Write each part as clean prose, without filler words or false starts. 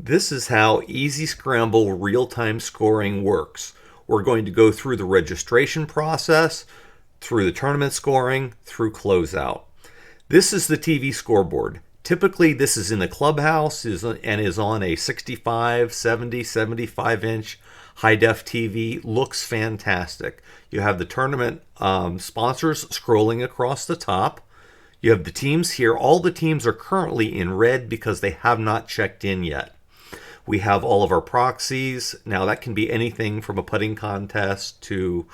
This is how Easy Scramble real-time scoring works. We're going to go through the registration process, through the tournament scoring, through closeout. This is the TV scoreboard. Typically, this is in the clubhouse and is on a 65, 70, 75-inch high-def TV. Looks fantastic. You have the tournament sponsors scrolling across the top. You have the teams here. All the teams are currently in red because they have not checked in yet. We have all of our proxies. Now that can be anything from a putting contest to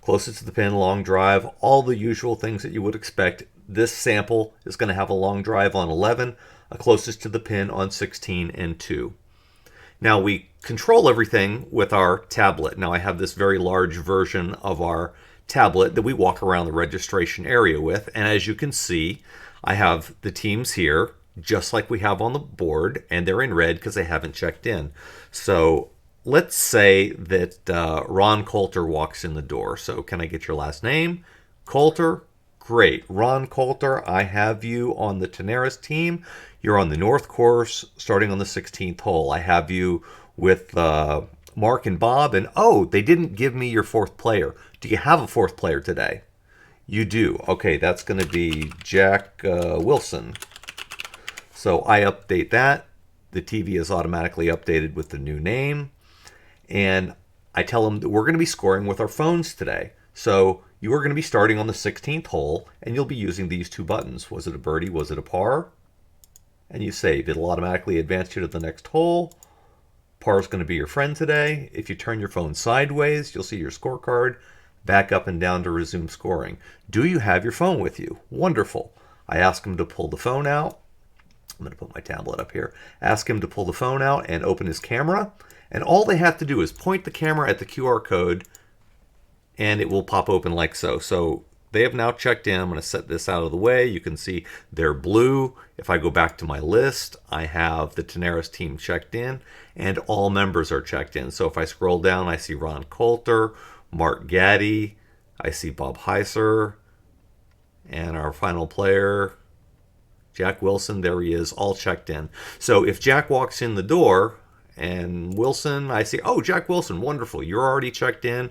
closest to the pin, long drive, all the usual things that you would expect. This sample is going to have a long drive on 11, a closest to the pin on 16 and 2. Now we control everything with our tablet. Now I have this very large version of our tablet that we walk around the registration area with. And as you can see, I have the teams here, just like we have on the board, and they're in red because they haven't checked in. So let's say that Ron Coulter walks in the door. So can I get your last name? Coulter. Great. Ron Coulter, I have you on the Tenaris team. You're on the North Course starting on the 16th hole. I have you with Mark and Bob. And oh, they didn't give me your fourth player. Do you have a fourth player today? You do. Okay, that's going to be Jack Wilson. So I update that. The TV is automatically updated with the new name. And I tell them that we're going to be scoring with our phones today. So you are going to be starting on the 16th hole, and you'll be using these two buttons. Was it a birdie? Was it a par? And you save. It'll automatically advance you to the next hole. Par is going to be your friend today. If you turn your phone sideways, you'll see your scorecard. Back up and down to resume scoring. Do you have your phone with you? Wonderful. I ask them to pull the phone out. I'm going to put my tablet up here. Ask him to pull the phone out and open his camera. And all they have to do is point the camera at the QR code, and it will pop open like so. So they have now checked in. I'm going to set this out of the way. You can see they're blue. If I go back to my list, I have the Tenaris team checked in, and all members are checked in. So if I scroll down, I see Ron Coulter, Mark Gaddy, I see Bob Heiser, and our final player, Jack Wilson. There he is, all checked in. So if Jack walks in the door and Wilson, I see, oh, Jack Wilson, wonderful. You're already checked in.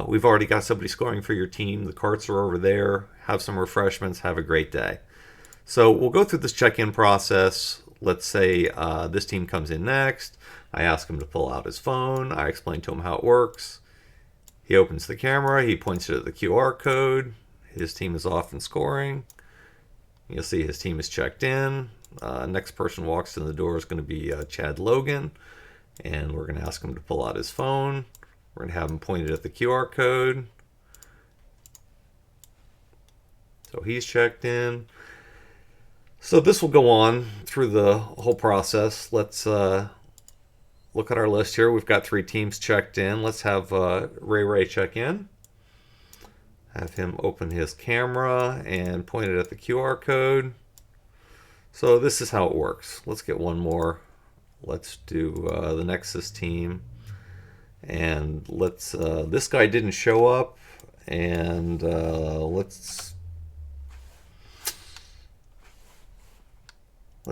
We've already got somebody scoring for your team. The carts are over there. Have some refreshments. Have a great day. So we'll go through this check-in process. Let's say this team comes in next. I ask him to pull out his phone. I explain to him how it works. He opens the camera. He points to the QR code. His team is off and scoring. You'll see his team is checked in. Next person walks in the door is going to be Chad Logan. And we're going to ask him to pull out his phone. We're going to have him pointed at the QR code. So he's checked in. So this will go on through the whole process. Let's look at our list here. We've got 3 teams checked in. Let's have Ray check in. Have him open his camera and point it at the QR code. So this is how it works. Let's get one more. Let's do the Nexus team. And let's, this guy didn't show up. And let's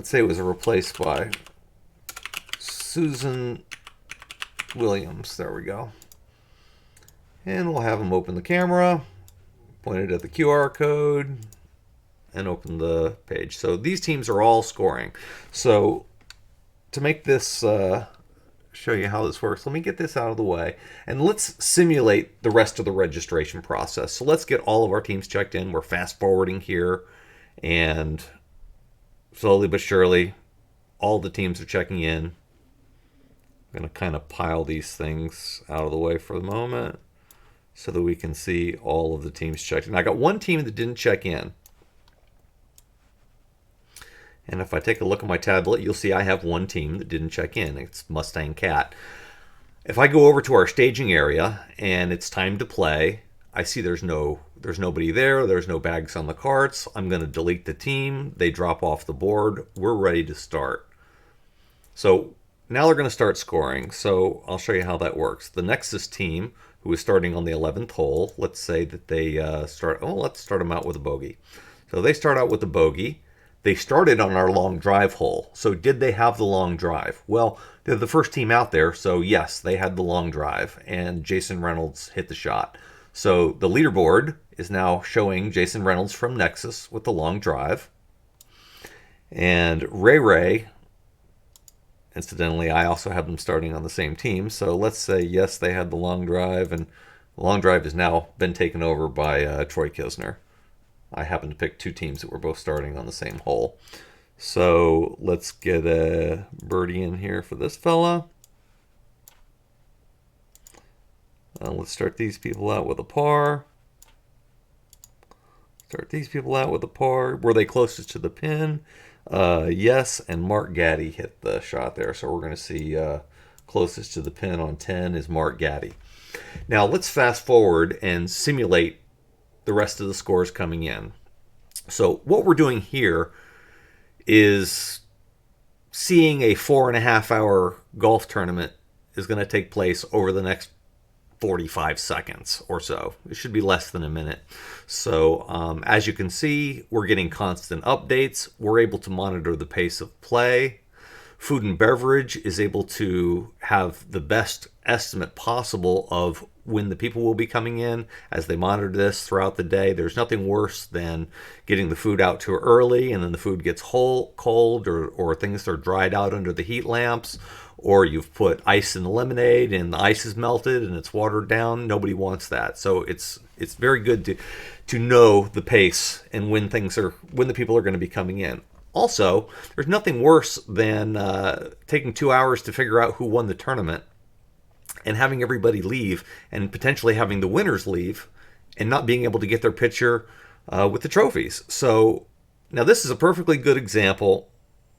say it was replaced by Susan Williams. There we go. And we'll have him open the camera, point it at the QR code, and open the page. So these teams are all scoring. So to make this show you how this works, let me get this out of the way, and let's simulate the rest of the registration process. So let's get all of our teams checked in. We're fast forwarding here, and slowly but surely, all the teams are checking in. I'm going to kind of pile these things out of the way for the moment so that we can see all of the teams checked in. I got one team that didn't check in. And if I take a look at my tablet, you'll see I have one team that didn't check in. It's Mustang Cat. If I go over to our staging area and it's time to play, I see there's nobody there. There's no bags on the carts. I'm going to delete the team. They drop off the board. We're ready to start. So now they're going to start scoring. So I'll show you how that works. The Nexus team, who is starting on the 11th hole, let's say that they let's start them out with a bogey. So they start out with a bogey. They started on our long drive hole. So did they have the long drive? Well, they're the first team out there, so yes, they had the long drive, and Jason Reynolds hit the shot. So the leaderboard is now showing Jason Reynolds from Nexus with the long drive. And Ray Ray, incidentally, I also have them starting on the same team. So let's say, yes, they had the long drive, and the long drive has now been taken over by Troy Kisner. I happen to pick two teams that were both starting on the same hole. So let's get a birdie in here for this fella. Let's start these people out with a par. Start these people out with a par. Were they closest to the pin? Yes, and Mark Gaddy hit the shot there. So we're going to see closest to the pin on 10 is Mark Gaddy. Now let's fast forward and simulate the rest of the scores coming in. So what we're doing here is seeing a 4.5-hour golf tournament is going to take place over the next 45 seconds or so. It should be less than a minute. So as you can see, we're getting constant updates. We're able to monitor the pace of play. Food and Beverage is able to have the best estimate possible of when the people will be coming in as they monitor this throughout the day. There's nothing worse than getting the food out too early and then the food gets cold or things are dried out under the heat lamps, or you've put ice in the lemonade and the ice is melted and it's watered down. Nobody wants that. So it's very good to know the pace and when the people are going to be coming in. Also, there's nothing worse than taking 2 hours to figure out who won the tournament and having everybody leave and potentially having the winners leave and not being able to get their picture with the trophies. So now this is a perfectly good example.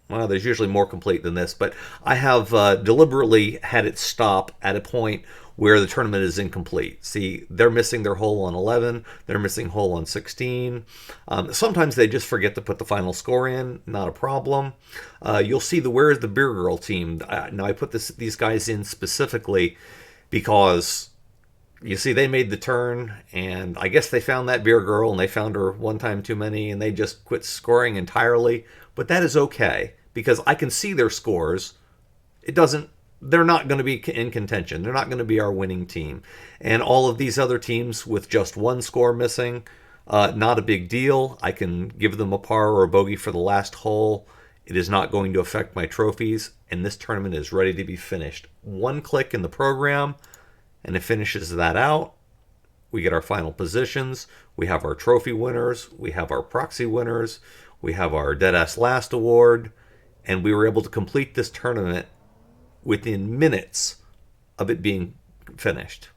Well, there's usually more complete than this, but I have deliberately had it stop at a point where the tournament is incomplete. See, they're missing their hole on 11. They're missing hole on 16. Sometimes they just forget to put the final score in. Not a problem. You'll see the Where's the Beer Girl team. Now, I put these guys in specifically because, you see, they made the turn, and I guess they found that beer girl, and they found her one time too many, and they just quit scoring entirely. But that is okay, because I can see their scores. They're not going to be in contention. They're not going to be our winning team. And all of these other teams with just one score missing, not a big deal. I can give them a par or a bogey for the last hole. It is not going to affect my trophies, and this tournament is ready to be finished. One click in the program, and it finishes that out. We get our final positions. We have our trophy winners. We have our proxy winners. We have our Deadass Last award. And we were able to complete this tournament within minutes of it being finished.